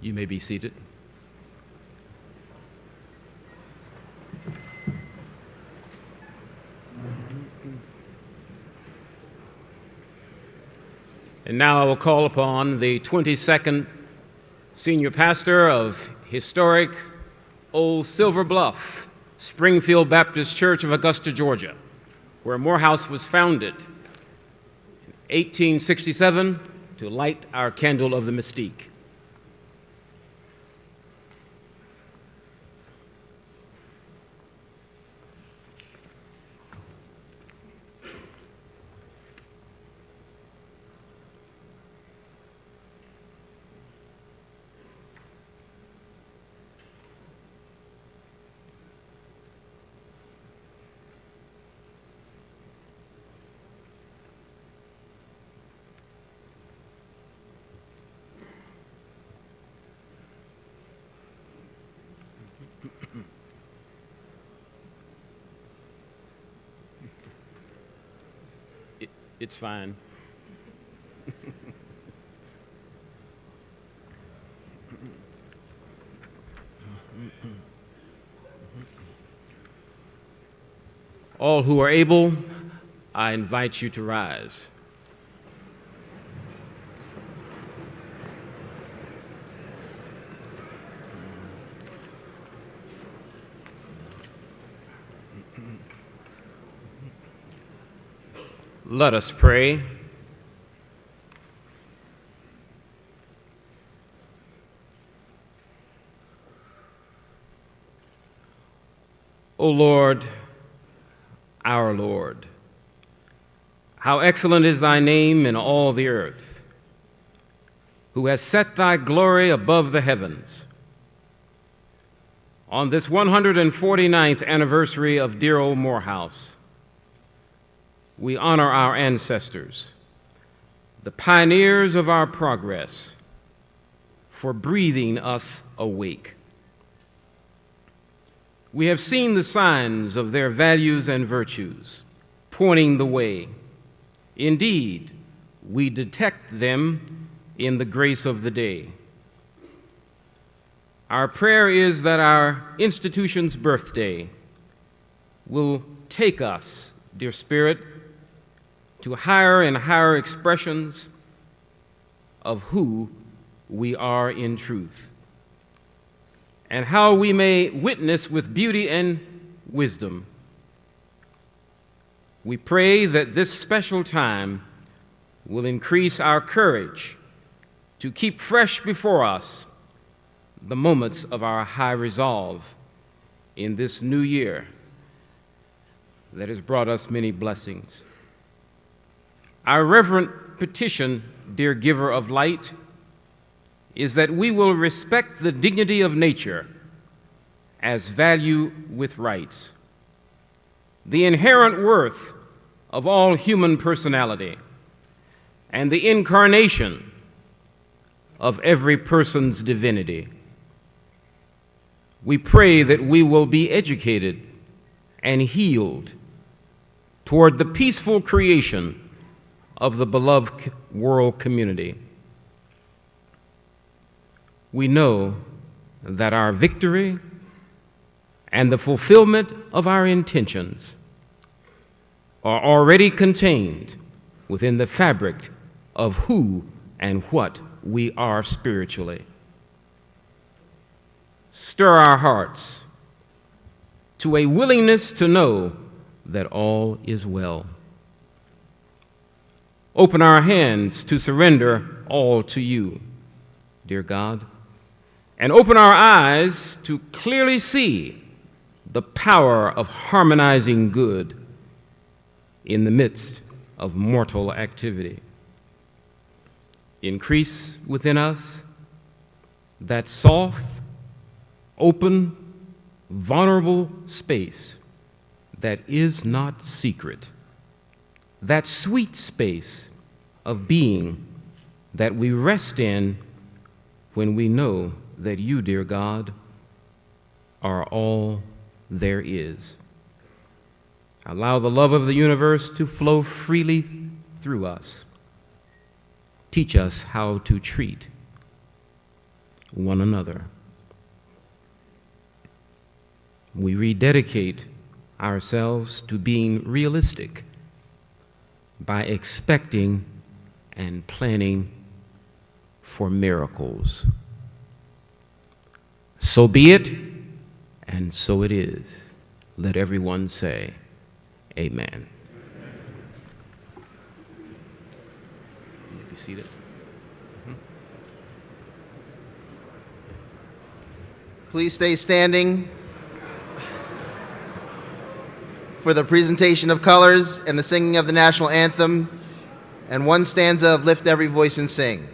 You may be seated. And now I will call upon the 22nd senior pastor of historic Old Silver Bluff, Springfield Baptist Church of Augusta, Georgia, where Morehouse was founded in 1867 to light our candle of the mystique. It's fine. All who are able, I invite you to rise. Let us pray. O Lord, our Lord, how excellent is thy name in all the earth, who has set thy glory above the heavens. On this 149th anniversary of dear old Morehouse, we honor our ancestors, the pioneers of our progress, for breathing us awake. We have seen the signs of their values and virtues, pointing the way. Indeed, we detect them in the grace of the day. Our prayer is that our institution's birthday will take us, dear Spirit, to higher and higher expressions of who we are in truth, and how we may witness with beauty and wisdom. We pray that this special time will increase our courage to keep fresh before us the moments of our high resolve in this new year that has brought us many blessings. Our reverent petition, dear giver of light, is that we will respect the dignity of nature as value with rights, the inherent worth of all human personality, and the incarnation of every person's divinity. We pray that we will be educated and healed toward the peaceful creation of the beloved world community. We know that our victory and the fulfillment of our intentions are already contained within the fabric of who and what we are spiritually. Stir our hearts to a willingness to know that all is well. Open our hands to surrender all to you, dear God, and open our eyes to clearly see the power of harmonizing good in the midst of mortal activity. Increase within us that soft, open, vulnerable space that is not secret, that sweet space of being that we rest in when we know that you, dear God, are all there is. Allow the love of the universe to flow freely through us. Teach us how to treat one another. We rededicate ourselves to being realistic by expecting and planning for miracles. So be it, and so it is. Let everyone say, amen. Be seated. Please stay standing for the presentation of colors and the singing of the national anthem, and one stanza of Lift Every Voice and Sing.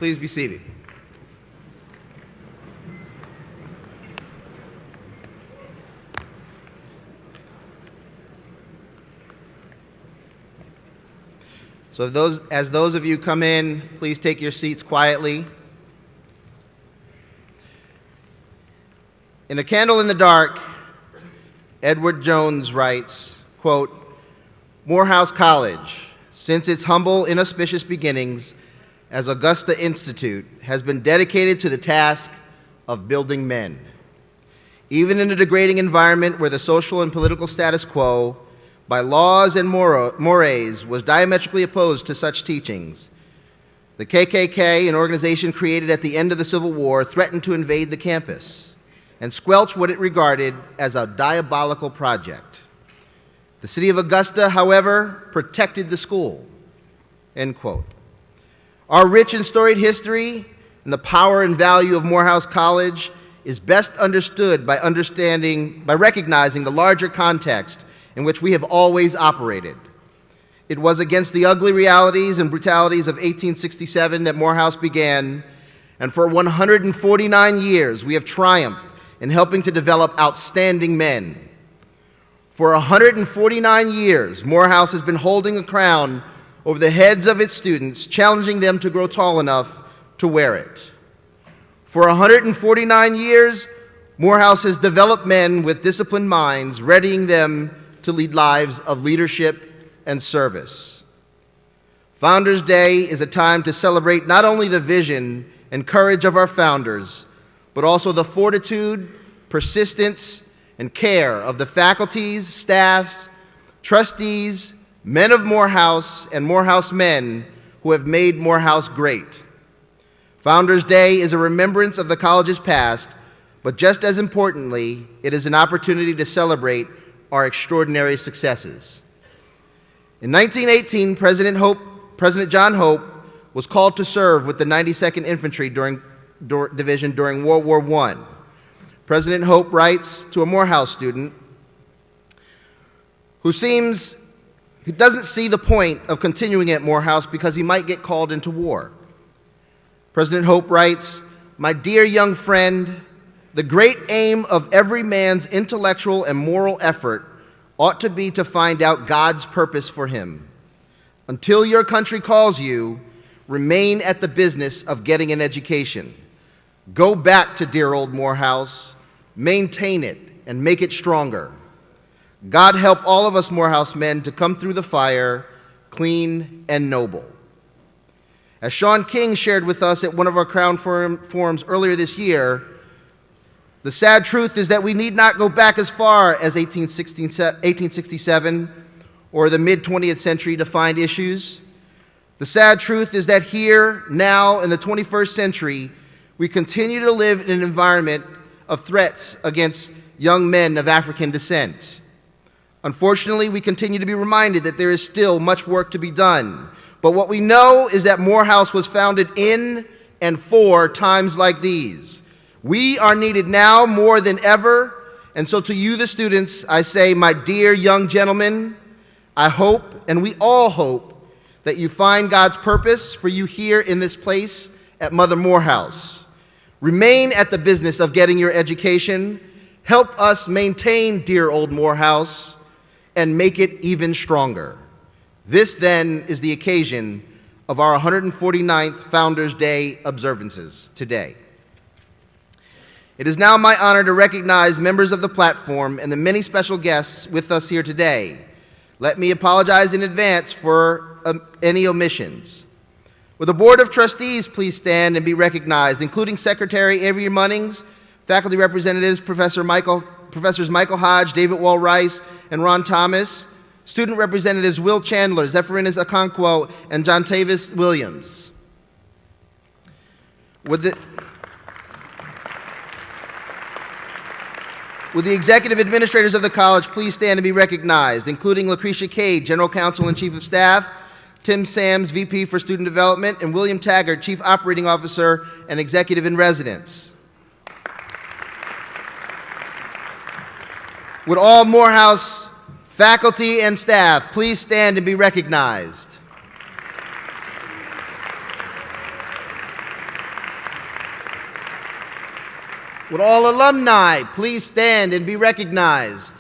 Please be seated. So as those of you come in, please take your seats quietly. In A Candle in the Dark, Edward Jones writes, quote, "Morehouse College, since its humble, inauspicious beginnings as Augusta Institute, has been dedicated to the task of building men. Even in a degrading environment where the social and political status quo, by laws and mores, was diametrically opposed to such teachings, the KKK, an organization created at the end of the Civil War, threatened to invade the campus and squelch what it regarded as a diabolical project. The city of Augusta, however, protected the school," end quote. Our rich and storied history and the power and value of Morehouse College is best understood by recognizing the larger context in which we have always operated. It was against the ugly realities and brutalities of 1867 that Morehouse began, and for 149 years we have triumphed in helping to develop outstanding men. For 149 years, Morehouse has been holding a crown over the heads of its students, challenging them to grow tall enough to wear it. For 149 years, Morehouse has developed men with disciplined minds, readying them to lead lives of leadership and service. Founders Day is a time to celebrate not only the vision and courage of our founders, but also the fortitude, persistence, and care of the faculties, staffs, trustees, men of Morehouse, and Morehouse men who have made Morehouse great. Founders Day is a remembrance of the college's past, but just as importantly, it is an opportunity to celebrate our extraordinary successes. In 1918, President John Hope was called to serve with the 92nd Infantry Division during World War I. President Hope writes to a Morehouse student who doesn't see the point of continuing at Morehouse because he might get called into war. President Hope writes, "My dear young friend, the great aim of every man's intellectual and moral effort ought to be to find out God's purpose for him. Until your country calls you, remain at the business of getting an education. Go back to dear old Morehouse, maintain it, and make it stronger. God help all of us Morehouse men to come through the fire clean and noble." As Sean King shared with us at one of our Crown forums earlier this year, the sad truth is that we need not go back as far as 1867 or the mid-20th century to find issues. The sad truth is that here, now, in the 21st century, we continue to live in an environment of threats against young men of African descent. Unfortunately, we continue to be reminded that there is still much work to be done. But what we know is that Morehouse was founded in and for times like these. We are needed now more than ever, and so to you, the students, I say, my dear young gentlemen, I hope, and we all hope, that you find God's purpose for you here in this place at Mother Morehouse. Remain at the business of getting your education, help us maintain dear old Morehouse, and make it even stronger. This, then, is the occasion of our 149th Founders Day observances today. It is now my honor to recognize members of the platform and the many special guests with us here today. Let me apologize in advance for any omissions. Will the Board of Trustees please stand and be recognized, including Secretary Avery Munnings, faculty representatives Professors Michael Hodge, David Wall Rice, and Ron Thomas, student representatives Will Chandler, Zephyrinus Okonkwo, and John Tavis Williams. Would the executive administrators of the college please stand and be recognized, including Lucretia Cade, General Counsel and Chief of Staff, Tim Sams, VP for Student Development, and William Taggart, Chief Operating Officer and Executive in Residence. Would all Morehouse faculty and staff please stand and be recognized? Would all alumni please stand and be recognized?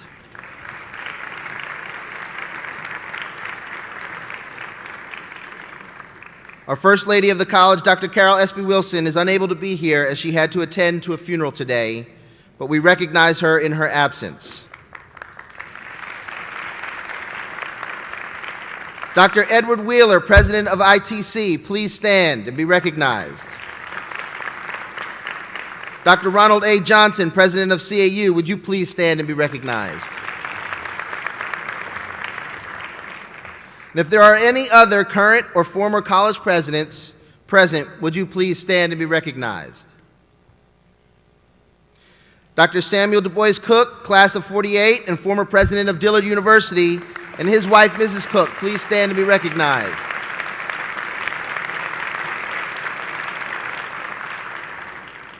Our First Lady of the College, Dr. Carol Espy Wilson, is unable to be here as she had to attend to a funeral today, but we recognize her in her absence. Dr. Edward Wheeler, President of ITC, please stand and be recognized. Dr. Ronald A. Johnson, President of CAU, would you please stand and be recognized? And if there are any other current or former college presidents present, would you please stand and be recognized? Dr. Samuel Du Bois Cook, class of '48 and former president of Dillard University, and his wife, Mrs. Cook, please stand and be recognized.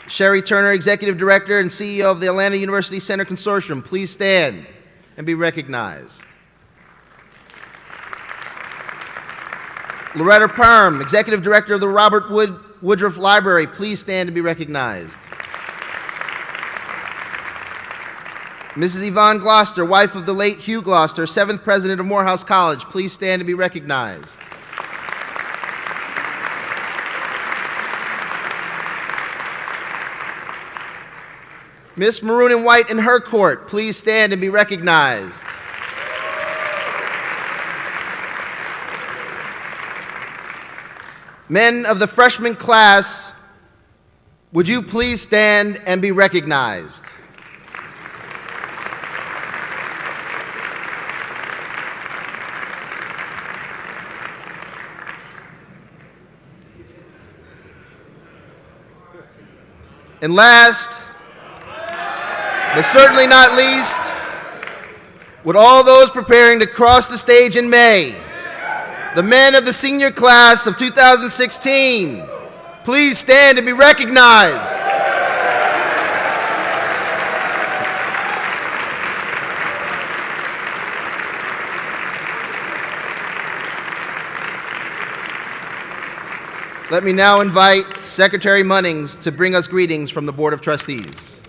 Sherry Turner, Executive Director and CEO of the Atlanta University Center Consortium, please stand and be recognized. Loretta Perm, Executive Director of the Robert Woodruff Library, please stand and be recognized. Mrs. Yvonne Gloucester, wife of the late Hugh Gloucester, 7th President of Morehouse College, please stand and be recognized. Miss Maroon and White in her court, please stand and be recognized. Men of the freshman class, would you please stand and be recognized? And last, but certainly not least, would all those preparing to cross the stage in May, the men of the senior class of 2016, please stand and be recognized. Let me now invite Secretary Munnings to bring us greetings from the Board of Trustees.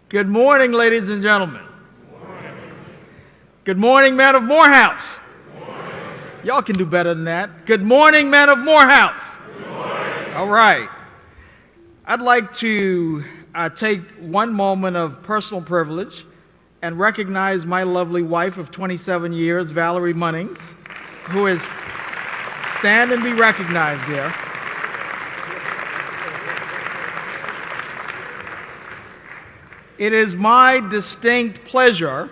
Good morning, ladies and gentlemen. Good morning, men of Morehouse. Y'all can do better than that. Good morning, men of Morehouse. All right. I'd like to take one moment of personal privilege and recognize my lovely wife of 27 years, Valerie Munnings, who is stand and be recognized here. It is my distinct pleasure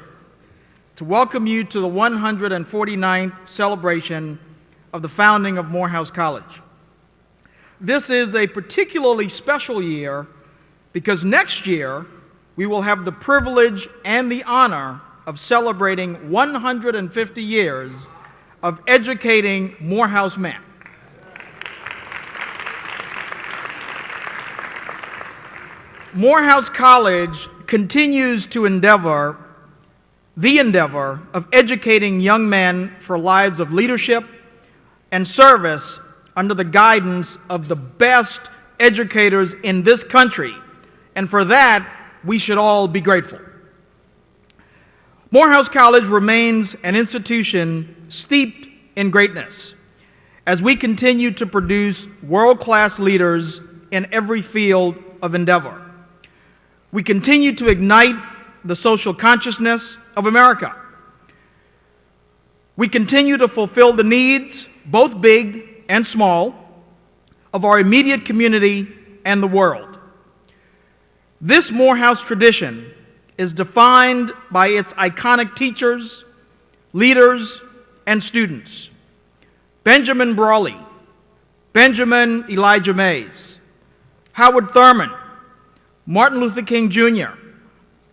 to welcome you to the 149th celebration of the founding of Morehouse College. This is a particularly special year because next year we will have the privilege and the honor of celebrating 150 years of educating Morehouse men. Morehouse College continues to endeavor of educating young men for lives of leadership and service under the guidance of the best educators in this country, and for that, we should all be grateful. Morehouse College remains an institution steeped in greatness as we continue to produce world-class leaders in every field of endeavor. We continue to ignite the social consciousness of America. We continue to fulfill the needs, both big and small, of our immediate community and the world. This Morehouse tradition is defined by its iconic teachers, leaders, and students. Benjamin Brawley, Benjamin Elijah Mays, Howard Thurman, Martin Luther King Jr.,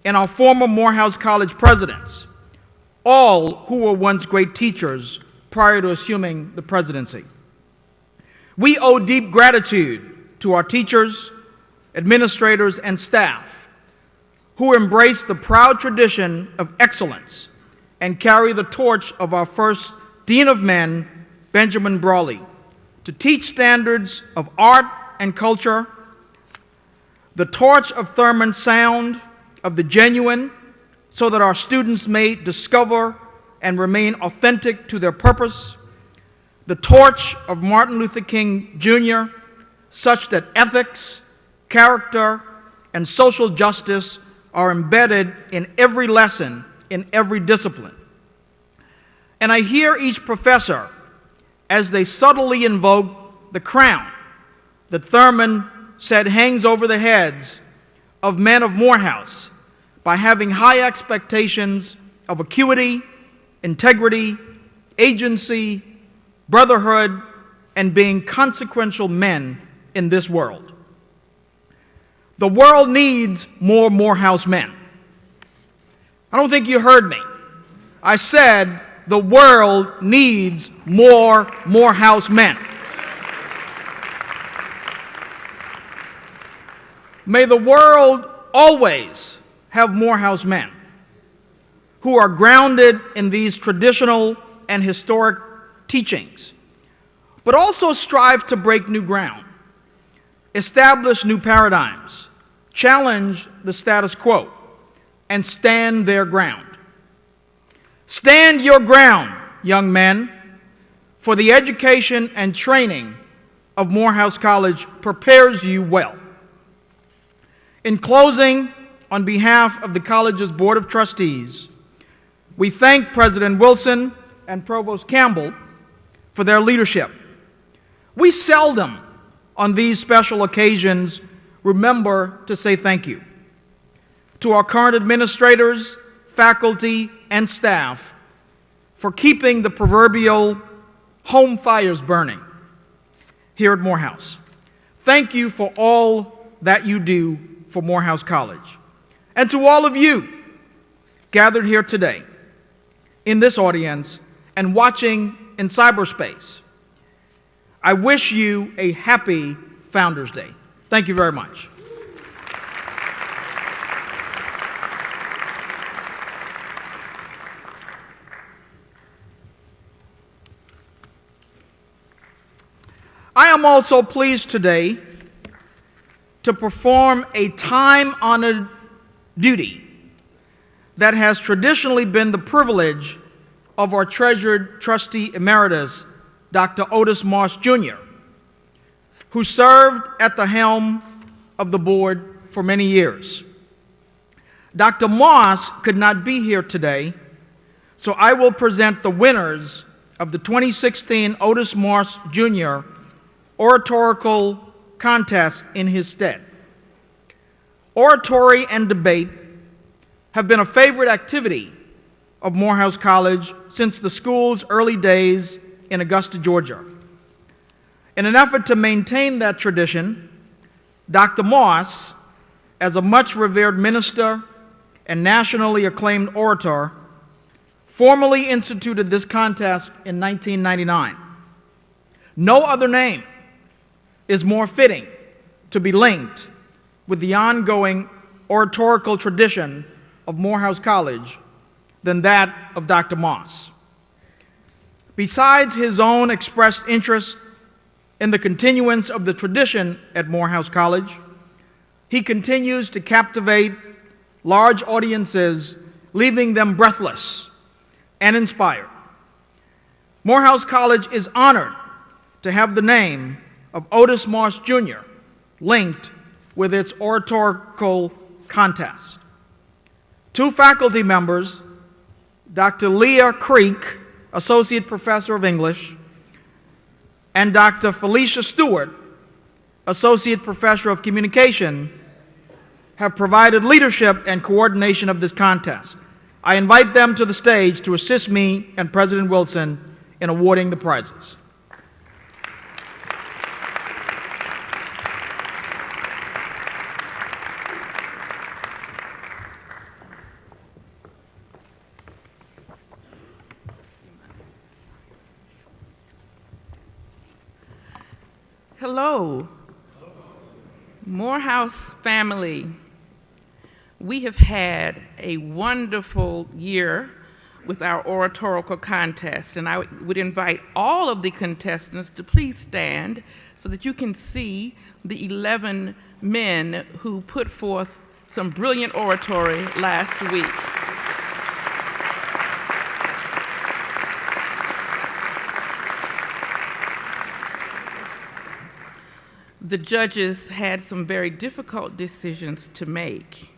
and our former Morehouse College presidents, all who were once great teachers prior to assuming the presidency. We owe deep gratitude to our teachers, administrators, and staff who embrace the proud tradition of excellence and carry the torch of our first Dean of Men, Benjamin Brawley, to teach standards of art and culture, the torch of Thurman's sound of the genuine so that our students may discover and remain authentic to their purpose, the torch of Martin Luther King Jr., such that ethics, character, and social justice are embedded in every lesson, in every discipline. And I hear each professor as they subtly invoke the crown that Thurman said hangs over the heads of men of Morehouse by having high expectations of acuity, integrity, agency, brotherhood, and being consequential men in this world. The world needs more Morehouse men. I don't think you heard me. I said the world needs more Morehouse men. May the world always have Morehouse men who are grounded in these traditional and historic teachings, but also strive to break new ground, establish new paradigms, challenge the status quo, and stand their ground. Stand your ground, young men, for the education and training of Morehouse College prepares you well. In closing, on behalf of the college's Board of Trustees, we thank President Wilson and Provost Campbell for their leadership. We seldom, on these special occasions, remember to say thank you. To our current administrators, faculty, and staff for keeping the proverbial home fires burning here at Morehouse. Thank you for all that you do for Morehouse College. And to all of you gathered here today in this audience and watching in cyberspace, I wish you a happy Founders Day. Thank you very much. I am also pleased today to perform a time-honored duty that has traditionally been the privilege of our treasured trustee emeritus, Dr. Otis Moss Jr., who served at the helm of the board for many years. Dr. Moss could not be here today, so I will present the winners of the 2016 Otis Moss Jr. Oratorical contest in his stead. Oratory and debate have been a favorite activity of Morehouse College since the school's early days in Augusta, Georgia. In an effort to maintain that tradition, Dr. Moss, as a much revered minister and nationally acclaimed orator, formally instituted this contest in 1999. No other name is more fitting to be linked with the ongoing oratorical tradition of Morehouse College than that of Dr. Moss. Besides his own expressed interest in the continuance of the tradition at Morehouse College, he continues to captivate large audiences, leaving them breathless and inspired. Morehouse College is honored to have the name of Otis Moss Jr. linked with its oratorical contest. Two faculty members, Dr. Leah Creek, Associate Professor of English, and Dr. Felicia Stewart, Associate Professor of Communication, have provided leadership and coordination of this contest. I invite them to the stage to assist me and President Wilson in awarding the prizes. Hello, Morehouse family. We have had a wonderful year with our oratorical contest, and I would invite all of the contestants to please stand so that you can see the 11 men who put forth some brilliant oratory last week. The judges had some very difficult decisions to make.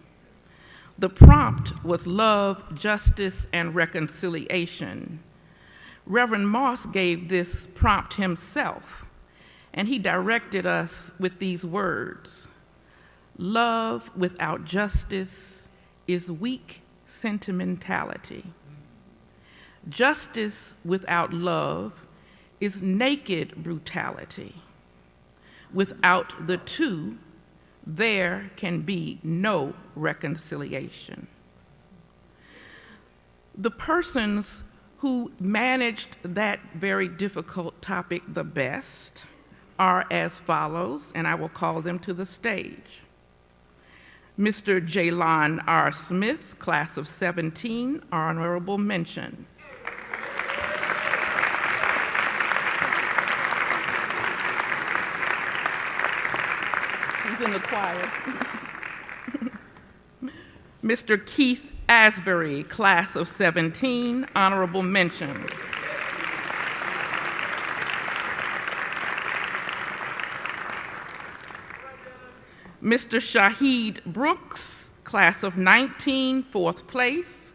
The prompt was love, justice, and reconciliation. Reverend Moss gave this prompt himself, and he directed us with these words: love without justice is weak sentimentality. Justice without love is naked brutality. Without the two, there can be no reconciliation. The persons who managed that very difficult topic the best are as follows, and I will call them to the stage. Mr. Jaylon R. Smith, class of 17, honorable mention. He's in the choir. Mr. Keith Asbury, class of 17, honorable mention. Mr. Shahid Brooks, class of 19, fourth place.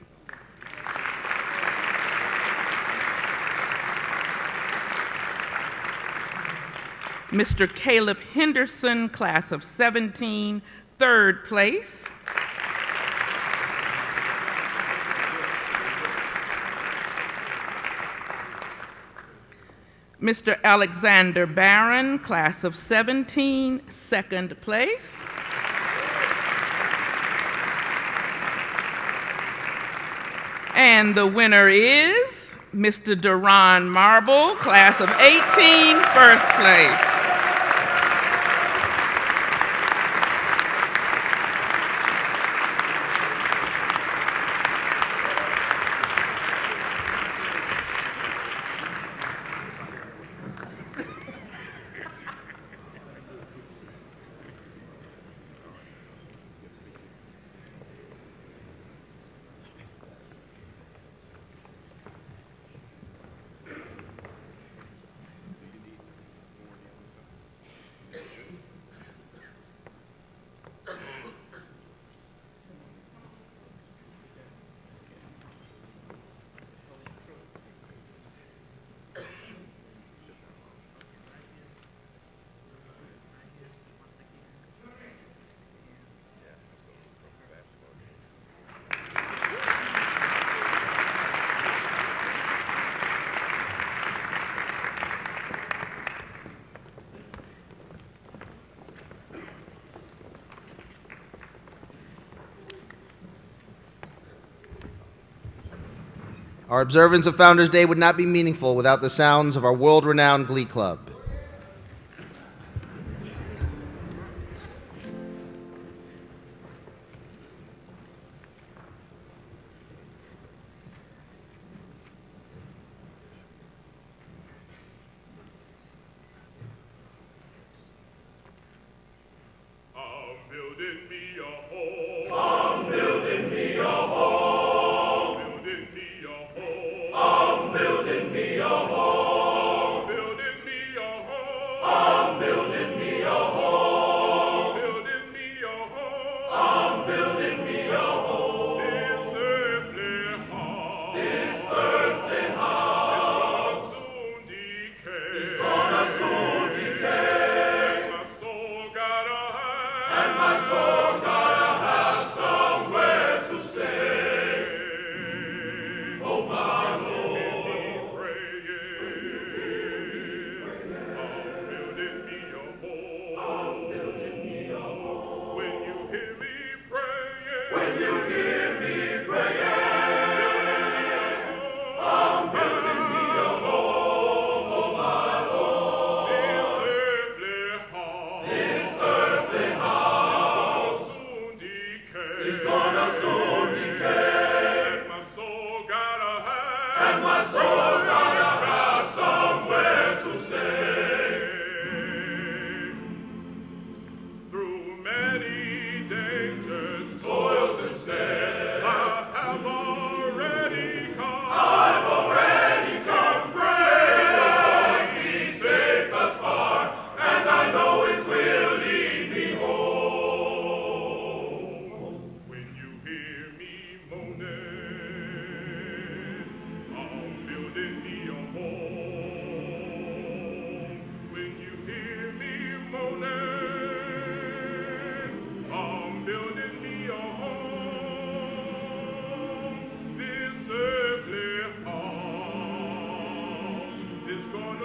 Mr. Caleb Henderson, class of 17, third place. Mr. Alexander Barron, class of 17, second place. And the winner is Mr. Duran Marble, class of 18, first place. Our observance of Founders Day would not be meaningful without the sounds of our world-renowned Glee Club. And my soul got a house.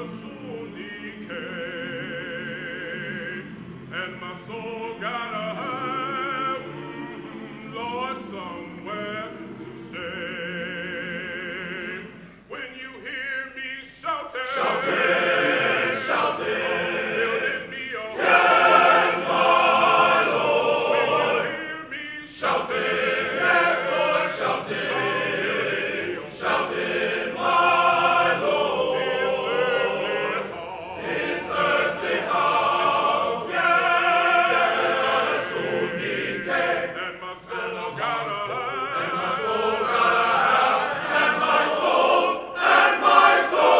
soon decay, and my soul gotta have, Lord, somewhere to stay. When you hear me shouting, shouting, shouting, building me a home. Yes, my Lord. When you hear me shouting, yes, Lord, shouting, shouting, my Lord. This earthly house, yes, is gonna soon decay, and my soul gotta have, and my soul gotta have, and my soul, and my soul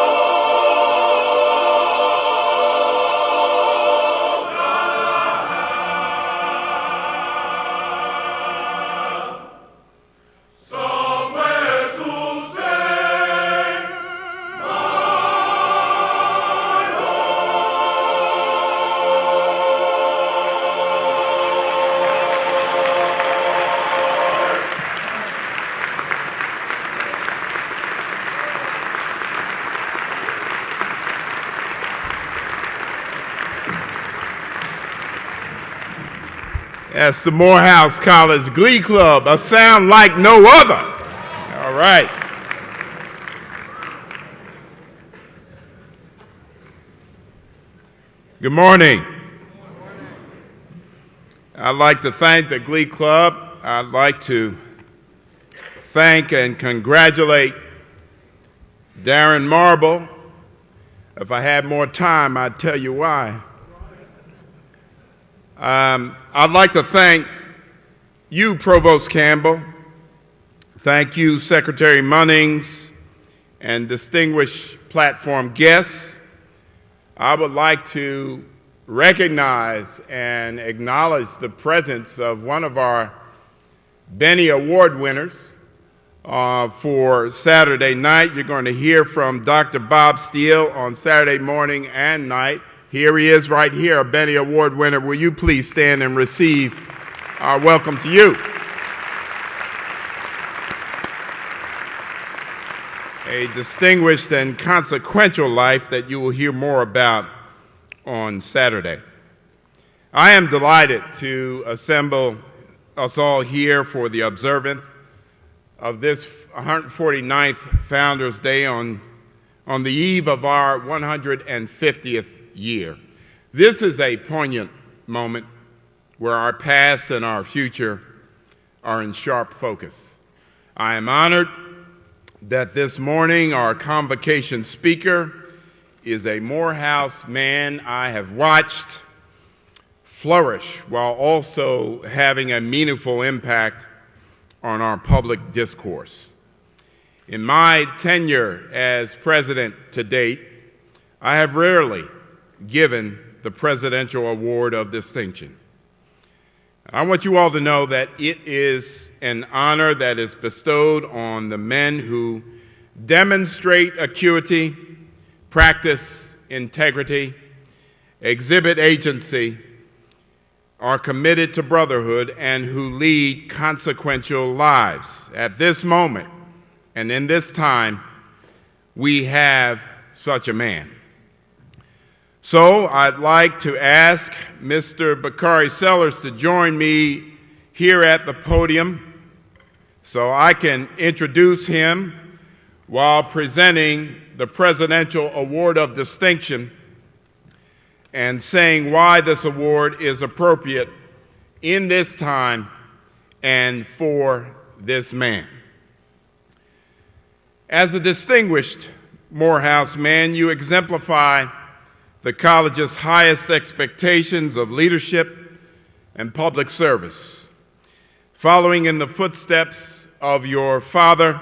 somewhere to stay, my That's the Morehouse College Glee Club, a sound like no other. All right. Good morning. I'd like to thank the Glee Club. I'd like to thank and congratulate Darren Marble. If I had more time, I'd tell you why. I'd like to thank you, Provost Campbell. Thank you, Secretary Munnings, and distinguished platform guests. I would like to recognize and acknowledge the presence of one of our Benny Award winners for Saturday night. You're going to hear from Dr. Bob Steele on Saturday morning and night. Here he is right here, a Benny Award winner. Will you please stand and receive our welcome to you? A distinguished and consequential life that you will hear more about on Saturday. I am delighted to assemble us all here for the observance of this 149th Founders Day on the eve of our 150th year. This is a poignant moment where our past and our future are in sharp focus. I am honored that this morning our convocation speaker is a Morehouse man I have watched flourish while also having a meaningful impact on our public discourse. In my tenure as president to date, I have rarely given the Presidential Award of Distinction. I want you all to know that it is an honor that is bestowed on the men who demonstrate acuity, practice integrity, exhibit agency, are committed to brotherhood, and who lead consequential lives. At this moment and in this time, we have such a man. So I'd like to ask Mr. Bakari Sellers to join me here at the podium so I can introduce him while presenting the Presidential Award of Distinction and saying why this award is appropriate in this time and for this man. As a distinguished Morehouse man, you exemplify the college's highest expectations of leadership and public service. Following in the footsteps of your father,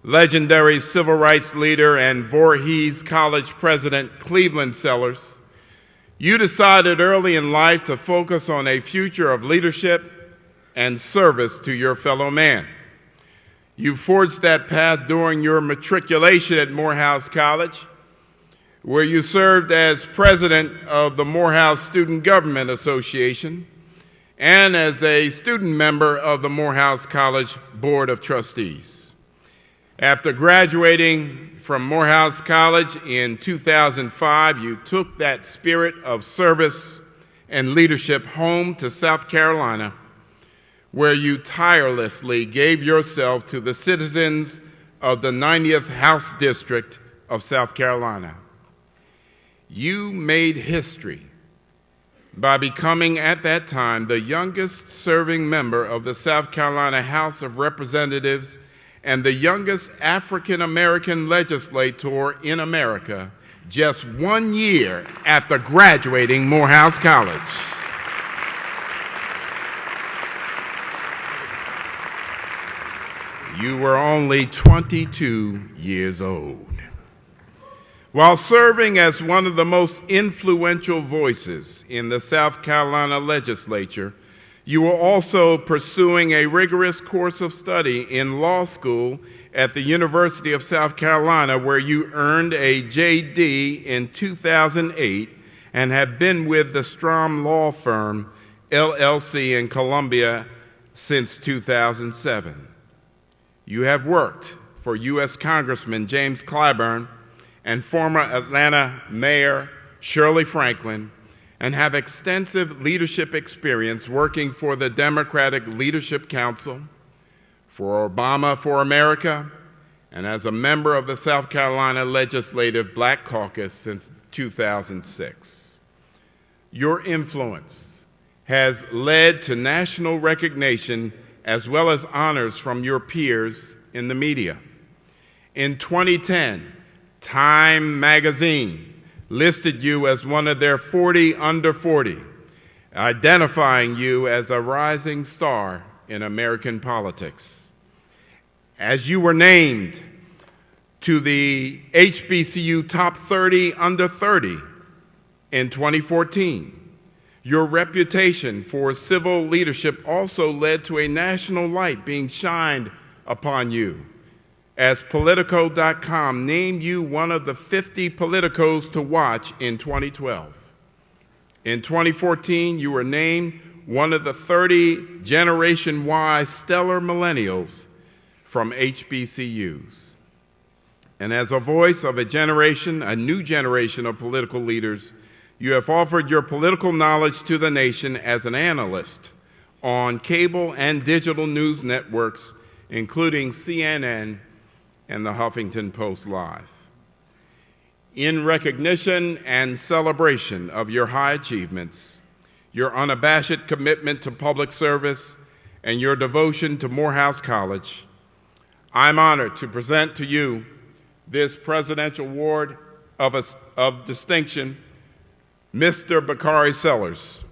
legendary civil rights leader and Voorhees College president Cleveland Sellers, you decided early in life to focus on a future of leadership and service to your fellow man. You forged that path during your matriculation at Morehouse College, where you served as president of the Morehouse Student Government Association and as a student member of the Morehouse College Board of Trustees. After graduating from Morehouse College in 2005, you took that spirit of service and leadership home to South Carolina, where you tirelessly gave yourself to the citizens of the 90th House District of South Carolina. You made history by becoming, at that time, the youngest serving member of the South Carolina House of Representatives and the youngest African American legislator in America, just 1 year after graduating Morehouse College. You were only 22 years old. While serving as one of the most influential voices in the South Carolina legislature, you were also pursuing a rigorous course of study in law school at the University of South Carolina, where you earned a JD in 2008 and have been with the Strom Law Firm, LLC, in Columbia since 2007. You have worked for U.S. Congressman James Clyburn and former Atlanta Mayor Shirley Franklin, and have extensive leadership experience working for the Democratic Leadership Council, for Obama for America, and as a member of the South Carolina Legislative Black Caucus since 2006. Your influence has led to national recognition as well as honors from your peers in the media. In 2010, Time magazine listed you as one of their 40 under 40, identifying you as a rising star in American politics. As you were named to the HBCU Top 30 Under 30 in 2014, your reputation for civil leadership also led to a national light being shined upon you, as Politico.com named you one of the 50 politicos to watch in 2012. In 2014, you were named one of the 30 Generation Y stellar millennials from HBCUs. And as a voice of a generation, a new generation of political leaders, you have offered your political knowledge to the nation as an analyst on cable and digital news networks, including CNN and the Huffington Post Live. In recognition and celebration of your high achievements, your unabashed commitment to public service, and your devotion to Morehouse College, I'm honored to present to you this Presidential Award of Distinction, Mr. Bakari Sellers.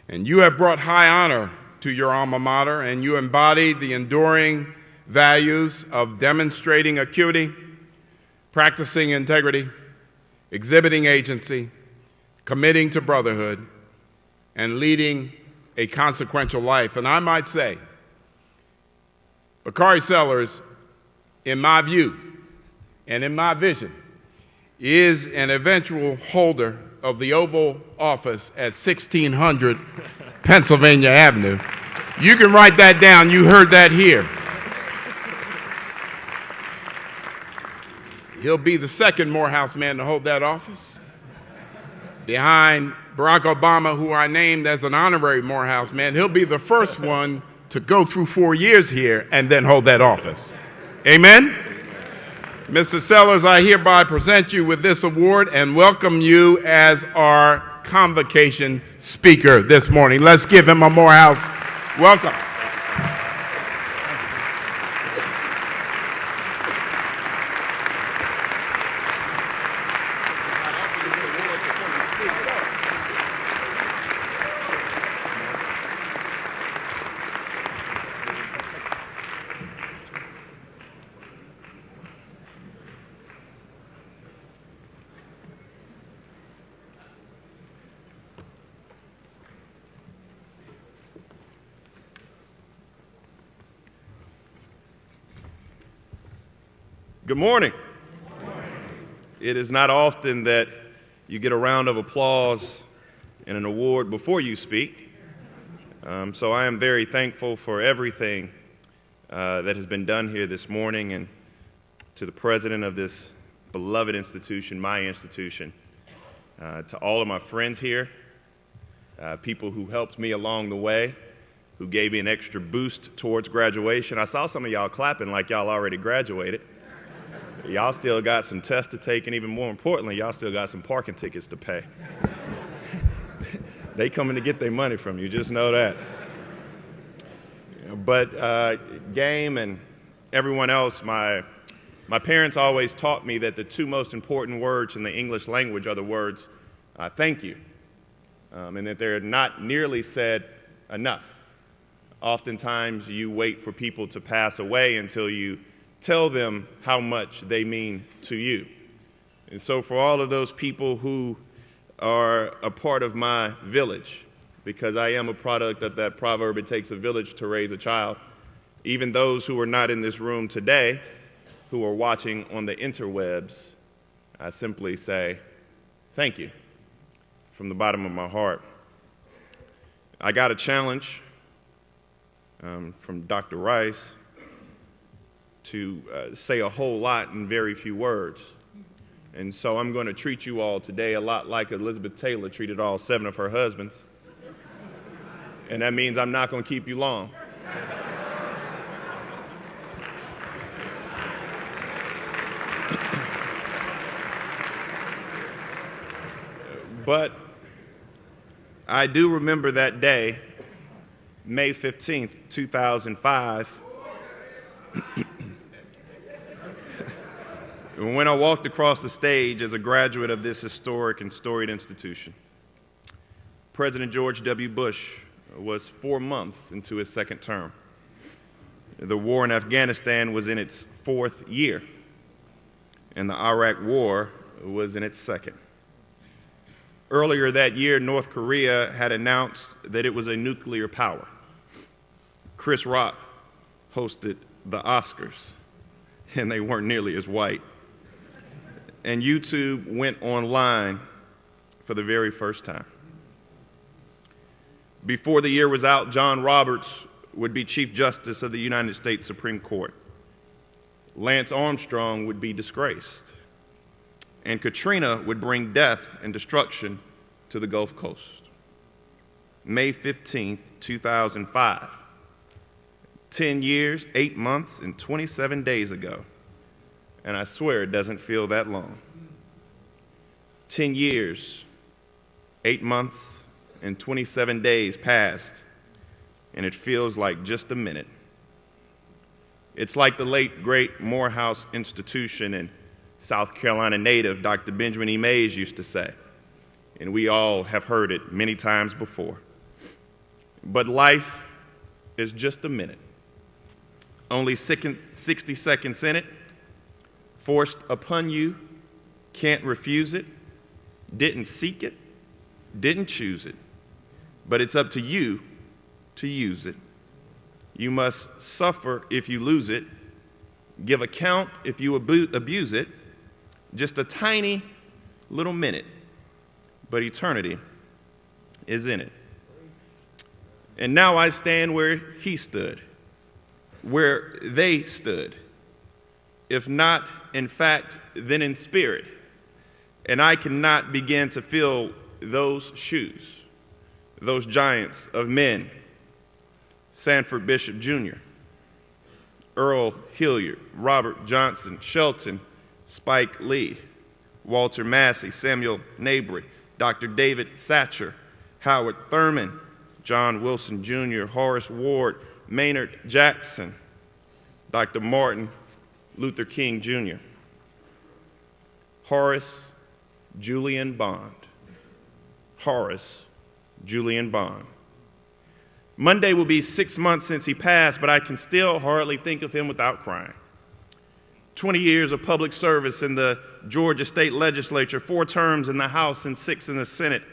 And you have brought high honor to your alma mater, and you embody the enduring values of demonstrating acuity, practicing integrity, exhibiting agency, committing to brotherhood, and leading a consequential life. And I might say, Bakari Sellers, in my view and in my vision, is an eventual holder of the Oval Office at 1600 Pennsylvania Avenue. You can write that down. You heard that here. He'll be the second Morehouse man to hold that office, behind Barack Obama, who I named as an honorary Morehouse man. He'll be the first one to go through 4 years here and then hold that office. Amen? Mr. Sellers, I hereby present you with this award and welcome you as our Convocation speaker this morning. Let's give him a Morehouse welcome. Good morning. It is not often that you get a round of applause and an award before you speak. So I am very thankful for everything that has been done here this morning, and to the president of this beloved institution, my institution, to all of my friends here, people who helped me along the way, who gave me an extra boost towards graduation. I saw some of y'all clapping like y'all already graduated. Y'all still got some tests to take, and even more importantly, y'all still got some parking tickets to pay. They coming to get their money from you, just know that. But Game and everyone else, my parents always taught me that the two most important words in the English language are the words, thank you, and that they're not nearly said enough. Oftentimes, you wait for people to pass away until you tell them how much they mean to you. And so for all of those people who are a part of my village, because I am a product of that proverb, it takes a village to raise a child, even those who are not in this room today, who are watching on the interwebs, I simply say, thank you, from the bottom of my heart. I got a challenge from Dr. Rice to say a whole lot in very few words. And so I'm going to treat you all today a lot like Elizabeth Taylor treated all 7 of her husbands. And that means I'm not going to keep you long. But I do remember that day, May 15th, 2005, when I walked across the stage as a graduate of this historic and storied institution. President George W. Bush was 4 months into his second term. The war in Afghanistan was in its 4th year, and the Iraq War was in its 2nd. Earlier that year, North Korea had announced that it was a nuclear power. Chris Rock hosted the Oscars, and they weren't nearly as white. And YouTube went online for the very first time. Before the year was out, John Roberts would be Chief Justice of the United States Supreme Court. Lance Armstrong would be disgraced. And Katrina would bring death and destruction to the Gulf Coast. May 15th, 2005. 10 years, 8 months, and 27 days ago. And I swear it doesn't feel that long. 10 years, 8 months, and 27 days passed, and it feels like just a minute. It's like the late, great Morehouse institution and South Carolina native Dr. Benjamin E. Mays used to say, and we all have heard it many times before. But life is just a minute. Only 60 seconds in it, forced upon you, can't refuse it, didn't seek it, didn't choose it, but it's up to you to use it. You must suffer if you lose it, give account if you abuse it, just a tiny little minute, but eternity is in it. And now I stand where he stood, where they stood, if not in fact, then in spirit. And I cannot begin to fill those shoes, those giants of men, Sanford Bishop Jr., Earl Hilliard, Robert Johnson, Shelton, Spike Lee, Walter Massey, Samuel Nabry, Dr. David Satcher, Howard Thurman, John Wilson Jr., Horace Ward, Maynard Jackson, Dr. Martin Luther King Jr., Horace Julian Bond. Horace Julian Bond. Monday will be 6 months since he passed, but I can still hardly think of him without crying. 20 years of public service in the Georgia State Legislature, 4 terms in the House and 6 in the Senate.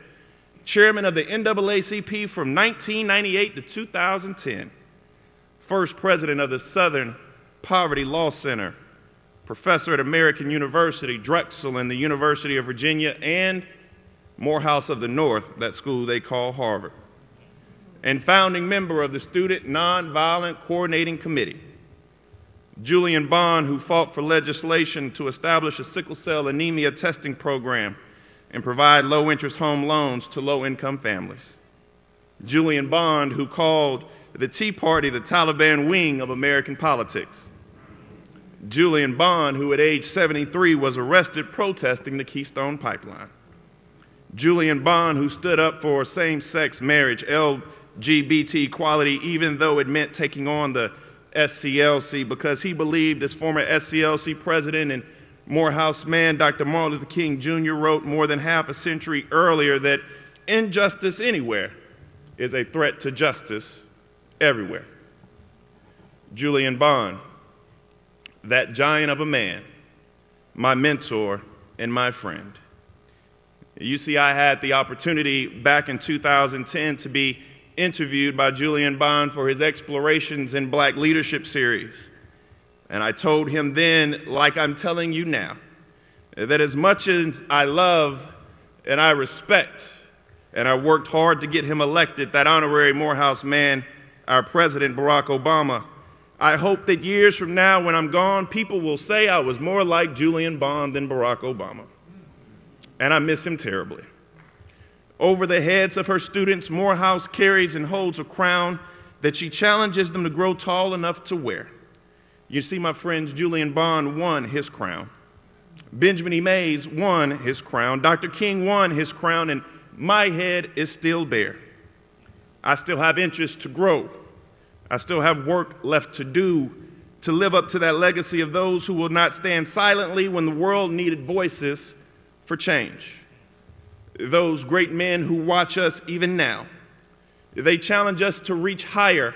Chairman of the NAACP from 1998 to 2010. First president of the Southern Poverty Law Center. Professor at American University, Drexel, and the University of Virginia, and Morehouse of the North, that school they call Harvard. And founding member of the Student Nonviolent Coordinating Committee. Julian Bond, who fought for legislation to establish a sickle cell anemia testing program and provide low-interest home loans to low-income families. Julian Bond, who called the Tea Party the Taliban wing of American politics. Julian Bond, who at age 73 was arrested protesting the Keystone Pipeline. Julian Bond, who stood up for same-sex marriage, LGBT equality, even though it meant taking on the SCLC, because he believed, as former SCLC president and Morehouse man Dr. Martin Luther King Jr. wrote more than half a century earlier, that injustice anywhere is a threat to justice everywhere. Julian Bond, that giant of a man, my mentor and my friend. You see, I had the opportunity back in 2010 to be interviewed by Julian Bond for his Explorations in Black Leadership series. And I told him then, like I'm telling you now, that as much as I love and I respect, and I worked hard to get him elected, that honorary Morehouse man, our President Barack Obama, I hope that years from now when I'm gone, people will say I was more like Julian Bond than Barack Obama. And I miss him terribly. Over the heads of her students, Morehouse carries and holds a crown that she challenges them to grow tall enough to wear. You see, my friends, Julian Bond won his crown. Benjamin E. Mays won his crown. Dr. King won his crown, and my head is still bare. I still have interest to grow. I still have work left to do to live up to that legacy of those who will not stand silently when the world needed voices for change. Those great men who watch us even now. They challenge us to reach higher,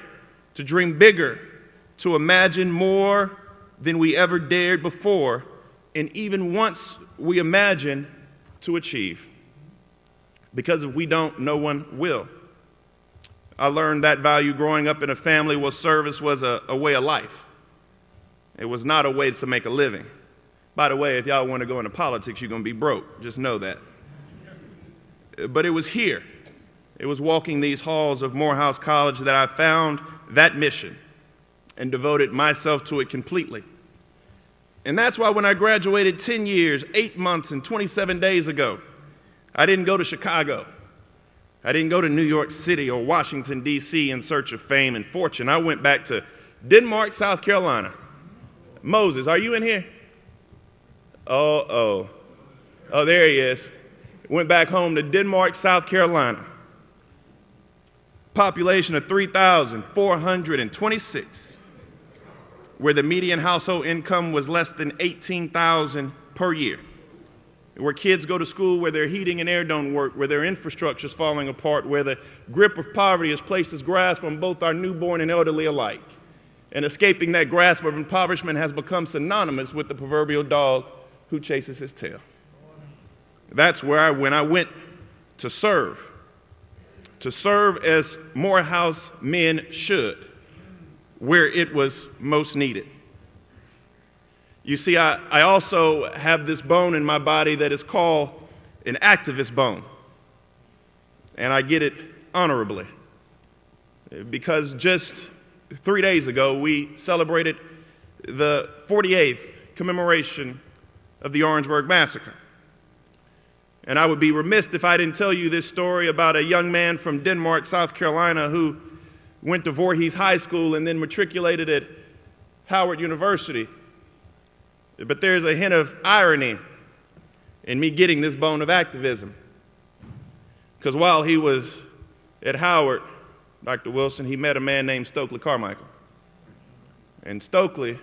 to dream bigger, to imagine more than we ever dared before, and even once we imagine, to achieve. Because if we don't, no one will. I learned that value growing up in a family where service was a way of life. It was not a way to make a living. By the way, if y'all want to go into politics, you're going to be broke. Just know that. But it was here. It was walking these halls of Morehouse College that I found that mission and devoted myself to it completely. And that's why when I graduated 10 years, 8 months, and 27 days ago, I didn't go to Chicago. I didn't go to New York City or Washington, D.C. in search of fame and fortune. I went back to Denmark, South Carolina. Moses, are you in here? Oh, there he is. Went back home to Denmark, South Carolina. Population of 3,426, where the median household income was less than $18,000 per year. Where kids go to school where their heating and air don't work, where their infrastructure is falling apart, where the grip of poverty has placed its grasp on both our newborn and elderly alike. And escaping that grasp of impoverishment has become synonymous with the proverbial dog who chases his tail. That's where when I went to serve as Morehouse men should, where it was most needed. You see, I also have this bone in my body that is called an activist bone. And I get it honorably. Because just 3 days ago, we celebrated the 48th commemoration of the Orangeburg Massacre. And I would be remiss if I didn't tell you this story about a young man from Denmark, South Carolina, who went to Voorhees High School and then matriculated at Howard University. But there's a hint of irony in me getting this bone of activism. Because while he was at Howard, Dr. Wilson, he met a man named Stokely Carmichael. And Stokely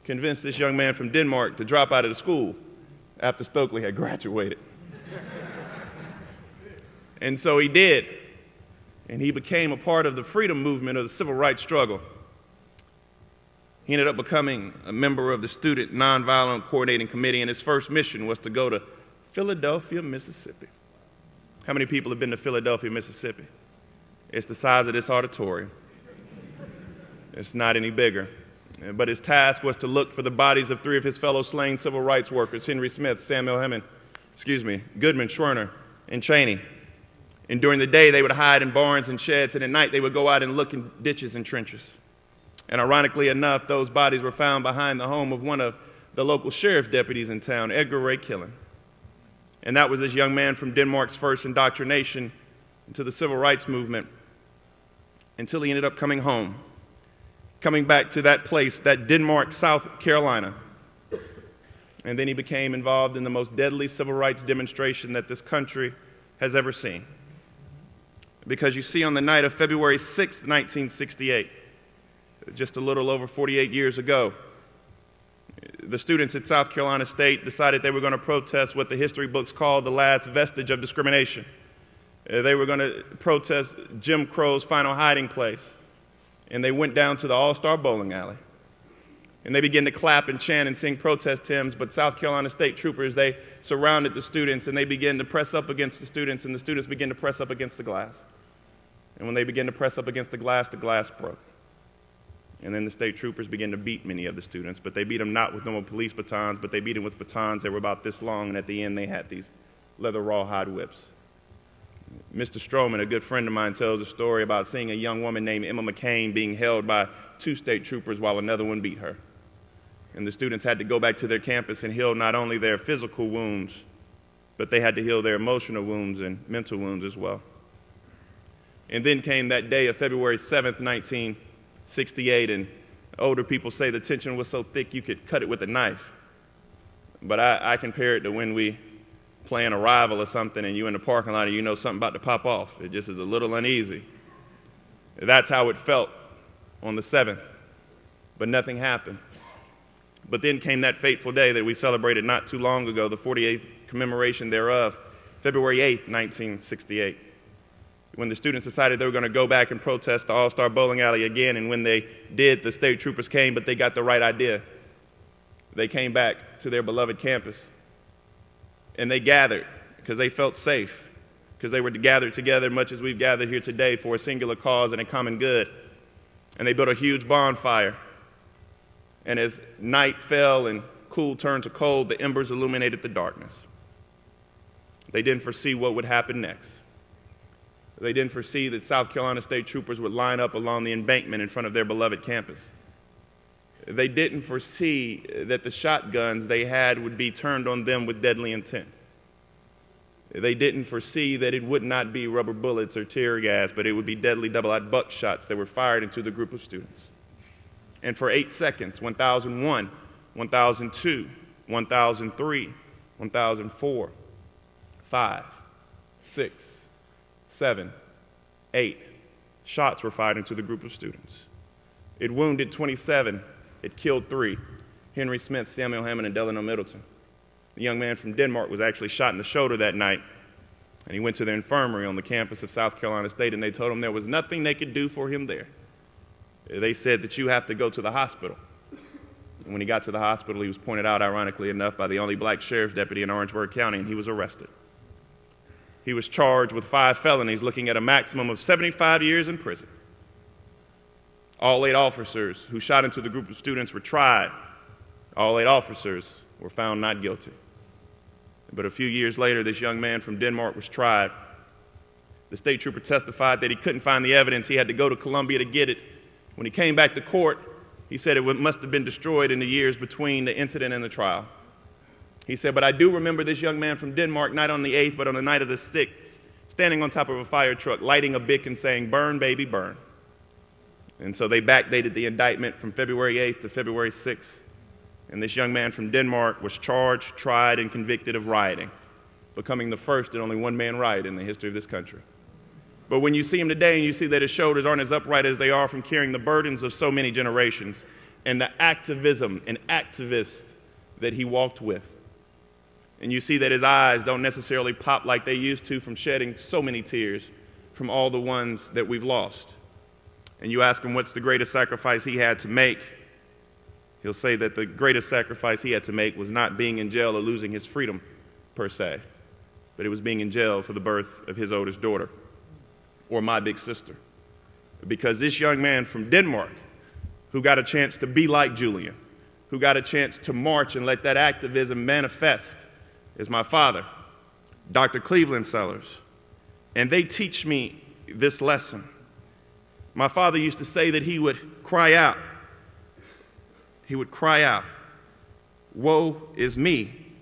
convinced this young man from Denmark to drop out of the school after Stokely had graduated. And so he did. And he became a part of the freedom movement of the civil rights struggle. He ended up becoming a member of the Student Nonviolent Coordinating Committee, and his first mission was to go to Philadelphia, Mississippi. How many people have been to Philadelphia, Mississippi? It's the size of this auditorium. It's not any bigger. But his task was to look for the bodies of 3 of his fellow slain civil rights workers, Henry Smith, Goodman, Schwerner, and Cheney. And during the day, they would hide in barns and sheds, and at night, they would go out and look in ditches and trenches. And ironically enough, those bodies were found behind the home of one of the local sheriff deputies in town, Edgar Ray Killen. And that was this young man from Denmark's first indoctrination into the civil rights movement until he ended up coming home, coming back to that place, that Denmark, South Carolina. And then he became involved in the most deadly civil rights demonstration that this country has ever seen. Because you see, on the night of February 6th, 1968, just a little over 48 years ago, the students at South Carolina State decided they were going to protest what the history books call the last vestige of discrimination. They were going to protest Jim Crow's final hiding place. And they went down to the All-Star Bowling Alley. And they began to clap and chant and sing protest hymns, but South Carolina State troopers, they surrounded the students and they began to press up against the students, and the students began to press up against the glass. And when they began to press up against the glass broke. And then the state troopers began to beat many of the students, but they beat them not with normal police batons, but they beat them with batons that were about this long, and at the end they had these leather rawhide whips. Mr. Stroman, a good friend of mine, tells a story about seeing a young woman named Emma McCain being held by 2 state troopers while another one beat her. And the students had to go back to their campus and heal not only their physical wounds, but they had to heal their emotional wounds and mental wounds as well. And then came that day of February 7th, 1968, and older people say the tension was so thick you could cut it with a knife. But I compare it to when we playing Arrival or something and you're in the parking lot and you know something about to pop off. It just is a little uneasy. That's how it felt on the 7th, but nothing happened. But then came that fateful day that we celebrated not too long ago, the 48th commemoration thereof, February 8th, 1968, when the students decided they were going to go back and protest the All-Star Bowling Alley again, and when they did, the state troopers came, but they got the right idea. They came back to their beloved campus, and they gathered because they felt safe, because they were gathered together much as we've gathered here today for a singular cause and a common good. And they built a huge bonfire. And as night fell and cool turned to cold, the embers illuminated the darkness. They didn't foresee what would happen next. They didn't foresee that South Carolina State troopers would line up along the embankment in front of their beloved campus. They didn't foresee that the shotguns they had would be turned on them with deadly intent. They didn't foresee that it would not be rubber bullets or tear gas, but it would be deadly double-aught buckshots that were fired into the group of students. And for 8 seconds, 1001, 1002, 1003, 1004, 5, 6, 7, 8 shots were fired into the group of students. It wounded 27. It killed 3, Henry Smith, Samuel Hammond, and Delano Middleton. The young man from Denmark was actually shot in the shoulder that night, and he went to the infirmary on the campus of South Carolina State, and they told him there was nothing they could do for him there. They said that you have to go to the hospital. And when he got to the hospital, he was pointed out, ironically enough, by the only black sheriff's deputy in Orangeburg County, and he was arrested. He was charged with 5 felonies, looking at a maximum of 75 years in prison. All 8 officers who shot into the group of students were tried. All 8 officers were found not guilty. But a few years later, this young man from Denmark was tried. The state trooper testified that he couldn't find the evidence. He had to go to Columbia to get it. When he came back to court, he said it must have been destroyed in the years between the incident and the trial. He said, but I do remember this young man from Denmark, not on the 8th, but on the night of the 6th, standing on top of a fire truck, lighting a bic and saying, "Burn, baby, burn." And so they backdated the indictment from February 8th to February 6th. And this young man from Denmark was charged, tried, and convicted of rioting, becoming the first and only one-man riot in the history of this country. But when you see him today and you see that his shoulders aren't as upright as they are from carrying the burdens of so many generations and the activism and activists that he walked with, and you see that his eyes don't necessarily pop like they used to from shedding so many tears from all the ones that we've lost, and you ask him what's the greatest sacrifice he had to make, he'll say that the greatest sacrifice he had to make was not being in jail or losing his freedom per se, but it was being in jail for the birth of his oldest daughter, or my big sister. Because this young man from Denmark, who got a chance to be like Julian, who got a chance to march and let that activism manifest, is my father, Dr. Cleveland Sellers. And they teach me this lesson. My father used to say that he would cry out he would cry out, "Woe is me,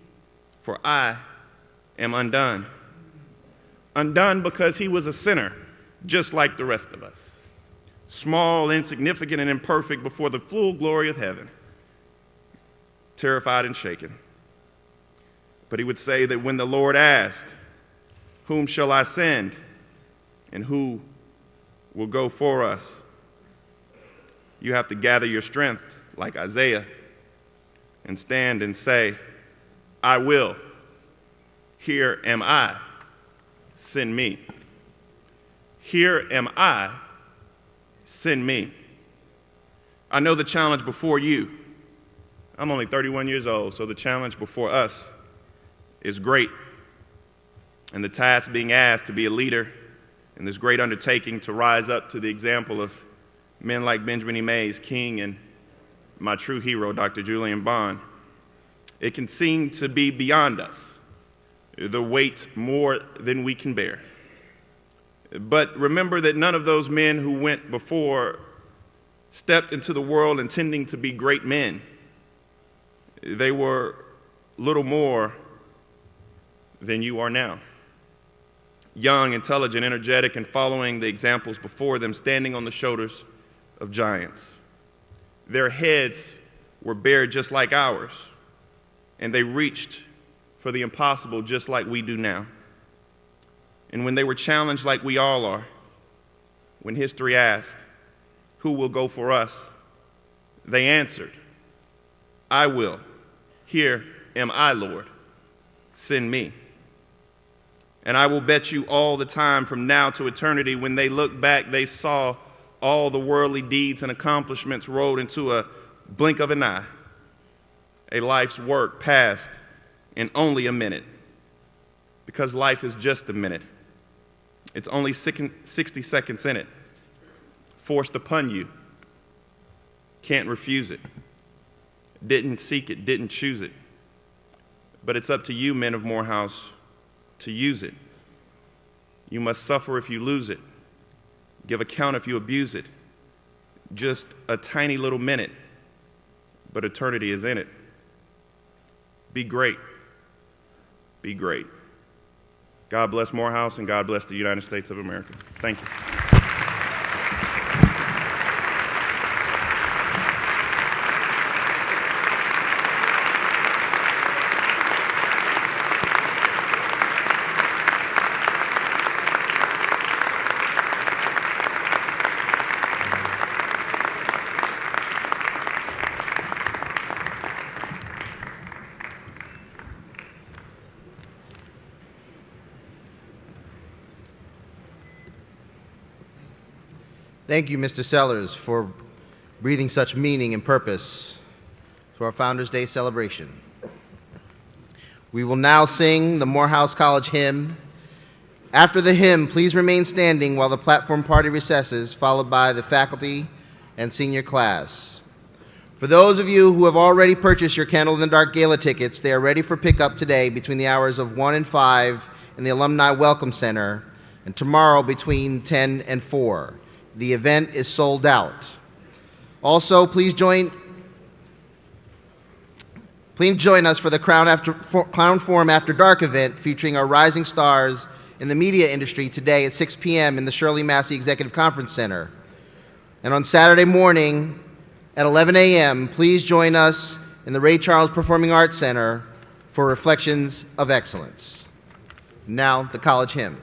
for I am undone." Undone because he was a sinner, just like the rest of us, small, insignificant, and imperfect before the full glory of heaven, terrified and shaken. But he would say that when the Lord asked, "Whom shall I send, and who will go for us?" you have to gather your strength like Isaiah and stand and say, "I will. Here am I. Send me. Here am I. Send me." I know the challenge before you. I'm only 31 years old, so the challenge before us is great. And the task being asked to be a leader in this great undertaking to rise up to the example of men like Benjamin E. Mays, King, and my true hero, Dr. Julian Bond, it can seem to be beyond us, the weight more than we can bear. But remember that none of those men who went before stepped into the world intending to be great men. They were little more than you are now. Young, intelligent, energetic, and following the examples before them, standing on the shoulders of giants. Their heads were bared just like ours, and they reached for the impossible just like we do now. And when they were challenged like we all are, when history asked, "Who will go for us?" they answered, "I will. Here am I, Lord. Send me." And I will bet you all the time from now to eternity, when they look back, they saw all the worldly deeds and accomplishments rolled into a blink of an eye, a life's work passed in only a minute. Because life is just a minute. It's only 60 seconds in it, forced upon you. Can't refuse it. Didn't seek it, didn't choose it. But it's up to you, men of Morehouse, to use it. You must suffer if you lose it. Give account if you abuse it. Just a tiny little minute, but eternity is in it. Be great. Be great. God bless Morehouse, and God bless the United States of America. Thank you. Thank you, Mr. Sellers, for breathing such meaning and purpose to our Founders Day celebration. We will now sing the Morehouse College hymn. After the hymn, please remain standing while the platform party recesses, followed by the faculty and senior class. For those of you who have already purchased your Candle in the Dark Gala tickets, they are ready for pickup today between the hours of 1 and 5 in the Alumni Welcome Center, and tomorrow between 10 and 4. The event is sold out. Also, please join us for the Clown Forum After Dark event featuring our rising stars in the media industry today at 6 p.m. in the Shirley Massey Executive Conference Center. And on Saturday morning at 11 a.m., please join us in the Ray Charles Performing Arts Center for Reflections of Excellence. Now, the college hymn.